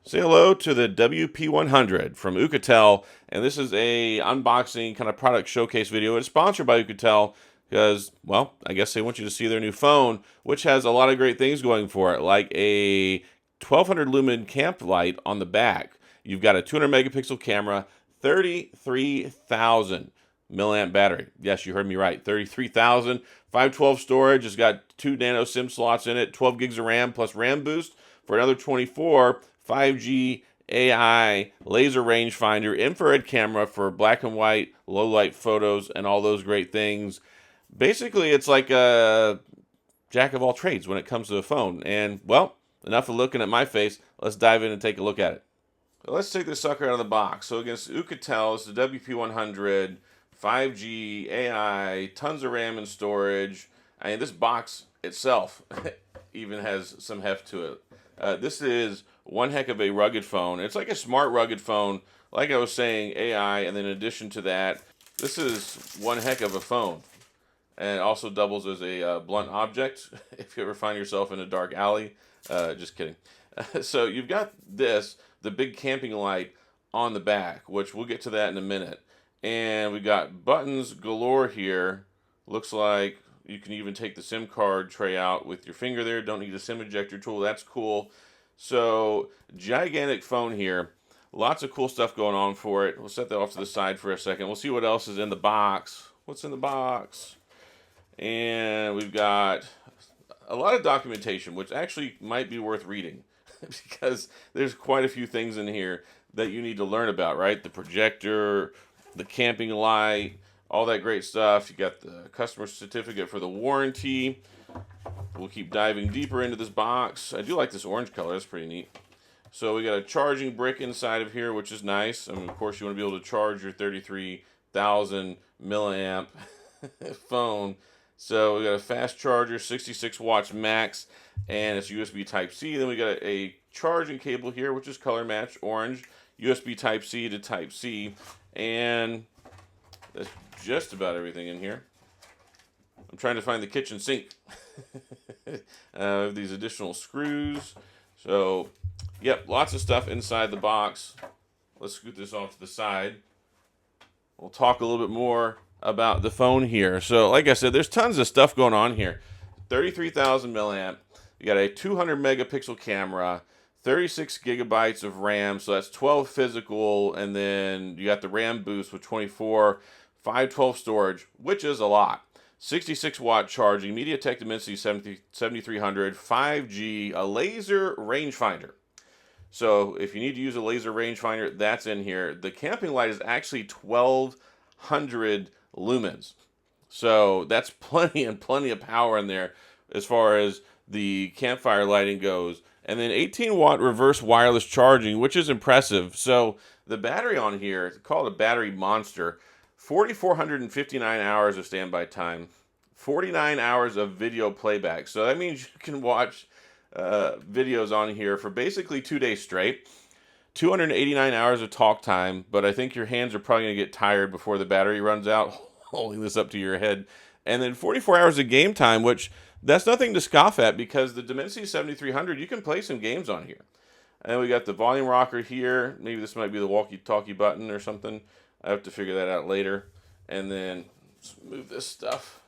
Say hello to the WP100 from Oukitel, and this is a unboxing kind of product showcase video. It's sponsored by Oukitel because, well, I guess they want you to see their new phone, which has a lot of great things going for it, like a 1200 lumen camp light on the back. You've got a 200 megapixel camera, 33,000 milliamp battery. Yes, you heard me right. 33,000. 512 storage. It's got 2 nano SIM slots in it, 12 gigs of RAM plus RAM boost for another 24. 5G AI laser rangefinder, infrared camera for black and white, low light photos, and all those great things. Basically, it's like a jack of all trades when it comes to the phone. And, well, enough of looking at my face. Let's dive in and take a look at it. So let's take this sucker out of the box. So against Oukitel, it's the WP100, 5G, AI, tons of RAM and storage. I mean, this box itself even has some heft to it. This is one heck of a rugged phone. It's like a smart rugged phone. Like I was saying, AI, and then in addition to that, this is one heck of a phone. And it also doubles as a blunt object if you ever find yourself in a dark alley. Just kidding. So you've got this, the big camping light on the back, which we'll get to that in a minute. And we got buttons galore here. Looks like you can even take the SIM card tray out with your finger there. Don't need a SIM ejector tool. That's cool. So, gigantic phone here. Lots of cool stuff going on for it. We'll set that off to the side for a second. We'll see what else is in the box. What's in the box? And we've got a lot of documentation, which actually might be worth reading because there's quite a few things in here that you need to learn about, right? The projector, the camping light, all that great stuff. You got the customer certificate for the warranty. We'll keep diving deeper into this box. I do like this orange color. That's pretty neat. So we got a charging brick inside of here, which is nice. I mean, of course, you want to be able to charge your 33,000 milliamp phone. So we got a fast charger, 66 watts max, and it's USB Type-C. Then we got a charging cable here, which is color match, orange, USB Type-C to Type-C, and that's just about everything in here. I'm trying to find the kitchen sink. These additional screws. So, yep, lots of stuff inside the box. Let's scoot this off to the side. We'll talk a little bit more about the phone here. So, like I said, there's tons of stuff going on here. 33,000 milliamp. You got a 200 megapixel camera, 36 gigabytes of RAM, so that's 12 physical, and then you got the RAM boost with 24, 512 storage, which is a lot. 66 watt charging, MediaTek Dimensity 7300, 5G, a laser rangefinder. So if you need to use a laser rangefinder, that's in here. The camping light is actually 1200 lumens. So that's plenty and plenty of power in there as far as the campfire lighting goes. And then 18 watt reverse wireless charging, which is impressive. So the battery on here, it's called a battery monster. 4,459 hours of standby time, 49 hours of video playback. So that means you can watch videos on here for basically 2 days straight. 289 hours of talk time, but I think your hands are probably going to get tired before the battery runs out holding this up to your head. And then 44 hours of game time, which that's nothing to scoff at because the Dimensity 7300, you can play some games on here. And then we got the volume rocker here. Maybe this might be the walkie-talkie button or something. I have to figure that out later. And then let's move this stuff.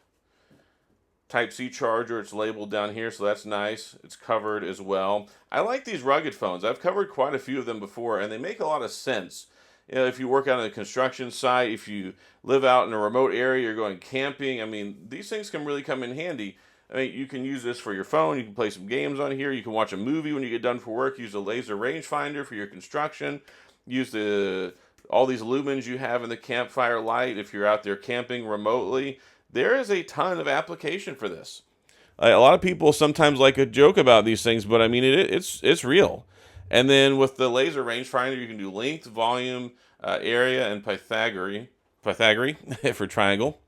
Type-C charger, it's labeled down here, so that's nice. It's covered as well. I like these rugged phones. I've covered quite a few of them before, and they make a lot of sense. You know, if you work out on a construction site, if you live out in a remote area, you're going camping, I mean, these things can really come in handy. I mean, you can use this for your phone. You can play some games on here. You can watch a movie when you get done for work. Use a laser rangefinder for your construction. Use all these lumens you have in the campfire light if you're out there camping remotely. There is a ton of application for this. A lot of people sometimes like a joke about these things, but I mean, it's real. And then with the laser rangefinder, you can do length, volume, area, and Pythagorean for triangle.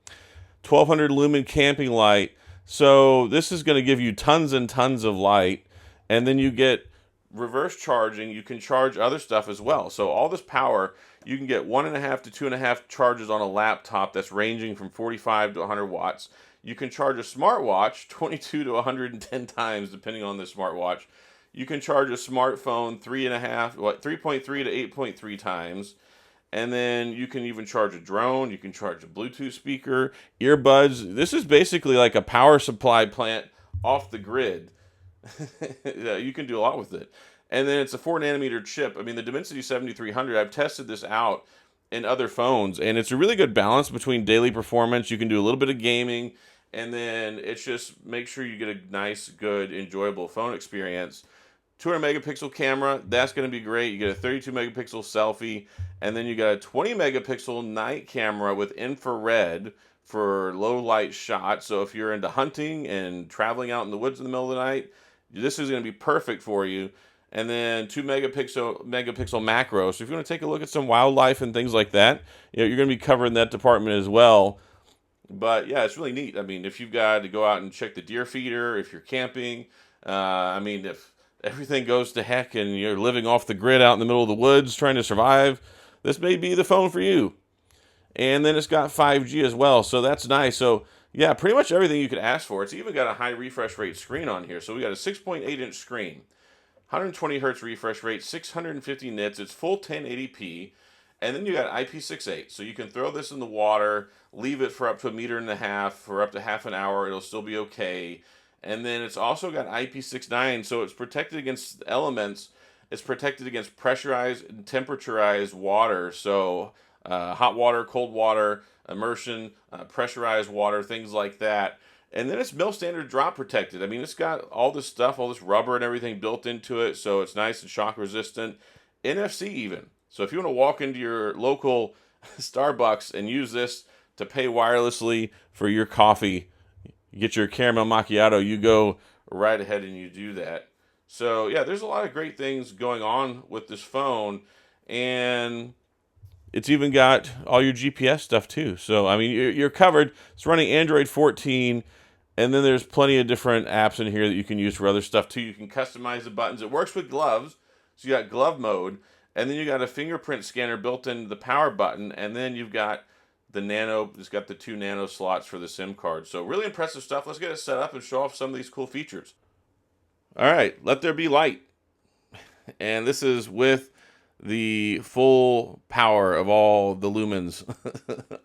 1200 lumen camping light. So this is going to give you tons and tons of light. And then you get reverse charging. You can charge other stuff as well. So all this power, you can get 1.5 to 2.5 charges on a laptop that's ranging from 45 to 100 watts. You can charge a smartwatch 22 to 110 times depending on the smartwatch. You can charge a smartphone 3.3 to 8.3 times. And then you can even charge a drone. You can charge a Bluetooth speaker, earbuds. This is basically like a power supply plant off the grid. Yeah, you can do a lot with it. And then it's a 4 nanometer chip. I mean, the Dimensity 7300, I've tested this out in other phones, and it's a really good balance between daily performance. You can do a little bit of gaming, and then it's just make sure you get a nice, good, enjoyable phone experience. 200 megapixel camera, that's going to be great. You get a 32 megapixel selfie, and then you got a 20 megapixel night camera with infrared for low light shots. So if you're into hunting and traveling out in the woods in the middle of the night, this is going to be perfect for you. And then 2 megapixel macro. So if you want to take a look at some wildlife and things like that, you're going to be covering that department as well. But yeah, it's really neat. I mean, if you've got to go out and check the deer feeder, if you're camping, I mean, if everything goes to heck and you're living off the grid out in the middle of the woods trying to survive, this may be the phone for you. And then it's got 5G as well, so that's nice. So yeah, pretty much everything you could ask for. It's even got a high refresh rate screen on here. So we got a 6.8-inch screen, 120 hertz refresh rate, 650 nits. It's full 1080p. And then you got IP68. So you can throw this in the water, leave it for up to 1.5 meters for up to half an hour. It'll still be okay. And then it's also got IP69, so it's protected against elements. It's protected against pressurized and temperaturized water. So hot water, cold water, immersion, pressurized water, things like that. And then it's mil standard drop protected. I mean, it's got all this stuff, all this rubber and everything built into it, so it's nice and shock resistant. NFC even. So if you want to walk into your local Starbucks and use this to pay wirelessly for your coffee, you get your caramel macchiato, you go right ahead and you do that. So yeah, there's a lot of great things going on with this phone, and it's even got all your GPS stuff too. So I mean, you're covered. It's running Android 14, and then there's plenty of different apps in here that you can use for other stuff too. You can customize the buttons. It works with gloves, so you got glove mode, and then you got a fingerprint scanner built into the power button, and then you've got the nano. It's got the 2 nano slots for the SIM card. So really impressive stuff. Let's get it set up and show off some of these cool features. All right, let there be light, and this is with the full power of all the lumens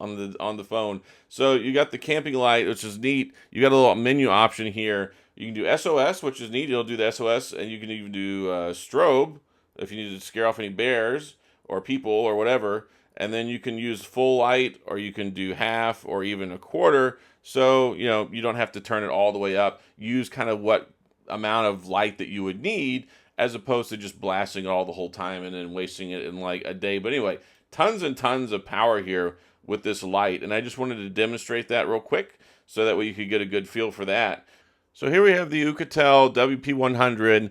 on the phone. So you got the camping light, which is neat. You got a little menu option here. You can do SOS, which is neat. It'll do the SOS, and you can even do strobe if you need to scare off any bears or people or whatever. And then you can use full light, or you can do half or even a quarter. So you don't have to turn it all the way up. Use kind of what amount of light that you would need, as opposed to just blasting it all the whole time and then wasting it in like a day. But anyway, tons and tons of power here with this light. And I just wanted to demonstrate that real quick so that way you could get a good feel for that. So here we have the Oukitel WP100.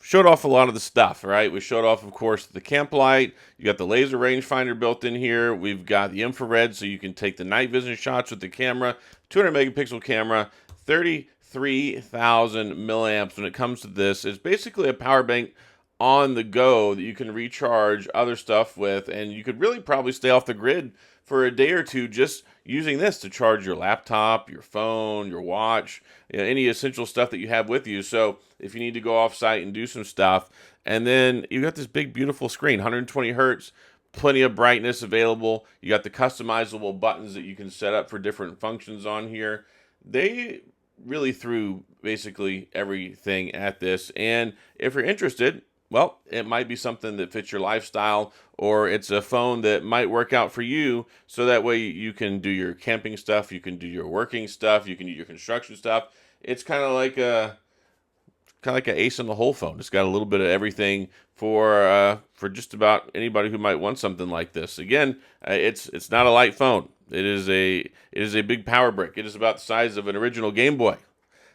Showed off a lot of the stuff, right? We showed off, of course, the camp light. You got the laser rangefinder built in here. We've got the infrared, so you can take the night vision shots with the camera. 200 megapixel camera, 33,000 milliamps when it comes to this. It's basically a power bank on the go that you can recharge other stuff with, and you could really probably stay off the grid for a day or two just using this to charge your laptop, your phone, your watch, any essential stuff that you have with you. So if you need to go off site and do some stuff, and then you got this big beautiful screen, 120 hertz, plenty of brightness available. You got the customizable buttons that you can set up for different functions on here. They really threw basically everything at this, and if you're interested, well, it might be something that fits your lifestyle, or it's a phone that might work out for you, so that way you can do your camping stuff, you can do your working stuff, you can do your construction stuff. It's kind of like an ace in the hole phone. It's got a little bit of everything for just about anybody who might want something like this. Again, it's not a light phone. It is a big power brick. It is about the size of an original Game Boy,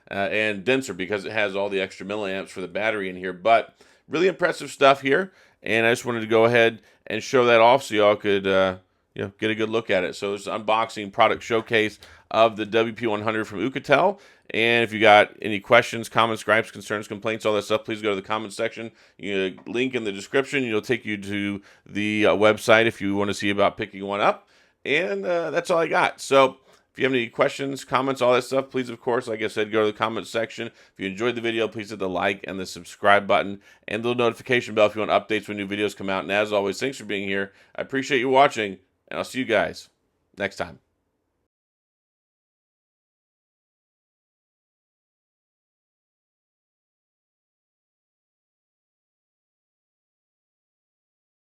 and denser because it has all the extra milliamps for the battery in here. But really impressive stuff here, and I just wanted to go ahead and show that off so y'all could get a good look at it. So it's an unboxing product showcase of the WP100 from Oukitel. And if you got any questions, comments, gripes, concerns, complaints, all that stuff, please go to the comment section. Link in the description. It'll take you to the website if you want to see about picking one up. And that's all I got. So If you have any questions, comments, all that stuff, please, of course, like I said, go to the comment section. If you enjoyed the video, please hit the like and the subscribe button and the notification bell if you want updates when new videos come out. And as always, thanks for being here. I appreciate you watching, and I'll see you guys next time.